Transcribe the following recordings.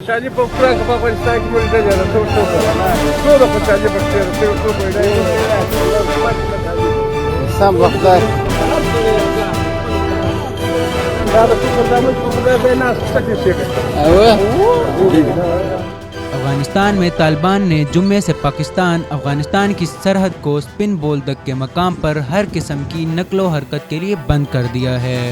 Siya po franco pa kung sa comunidad niya na todo po siya po Sam Bakdar. Afghanistan में तालिबान ने जुम्मे से पाकिस्तान अफगानिस्तान की सरहद को स्पिन बोल्दक के मकाम पर हर किस्म की नकलो हरकत के लिए बंद कर दिया है।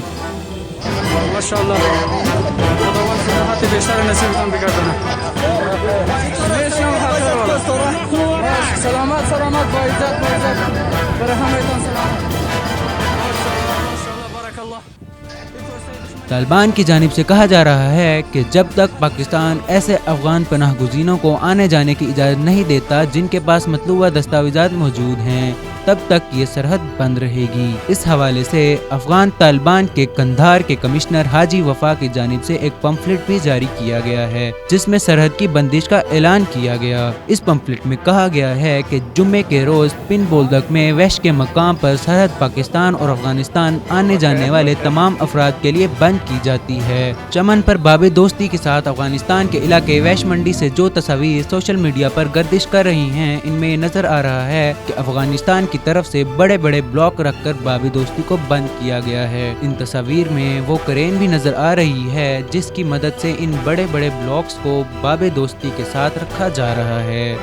तालिबान की जानिब से कहा जा रहा है कि जब तक पाकिस्तान ऐसे अफगान पनाह गुज़ीनों को आने जाने की इजाज़त नहीं देता जिनके पास मतलूबा दस्तावेज़ात मौजूद हैं, तब तक ये सरहद बंद रहेगी। इस हवाले से अफगान तालिबान के कंधार के कमिश्नर हाजी वफा की जानिब से एक पंफलेट भी जारी किया गया है, जिसमें सरहद की बंदिश का ऐलान किया गया। इस पंफलेट में कहा गया है कि जुम्मे के रोज़ पिन बोल्दक में वहश के मकाम पर सरहद पाकिस्तान और अफगानिस्तान आने जाने वाले तमाम अफराद के लिए बंद की जाती है। चमन पर बाबे दोस्ती के साथ अफगानिस्तान के इलाके वहश मंडी से जो तस्वीर सोशल मीडिया पर गर्दिश कर रही हैं, इनमें नजर आ रहा है कि अफगानिस्तान की तरफ से बड़े बड़े ब्लॉक रखकर बाबे दोस्ती को बंद किया गया है। इन तस्वीर में वो क्रेन भी नजर आ रही है जिसकी मदद से इन बड़े बड़े ब्लॉक्स को बाबे दोस्ती के साथ रखा जा रहा है।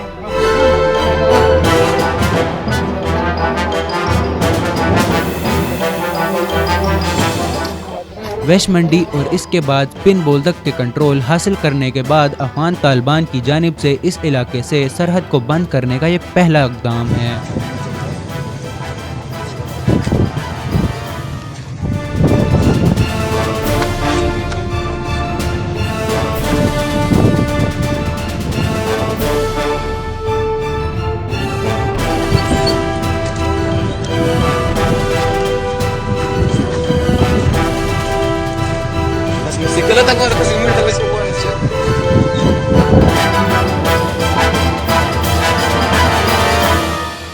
वहश मंडी और इसके बाद पिन बोल्दक के कंट्रोल हासिल करने के बाद अफगान तालिबान की जानिब से इस इलाके से सरहद को बंद करने का ये पहला इक़दाम है। Bicicleta agora,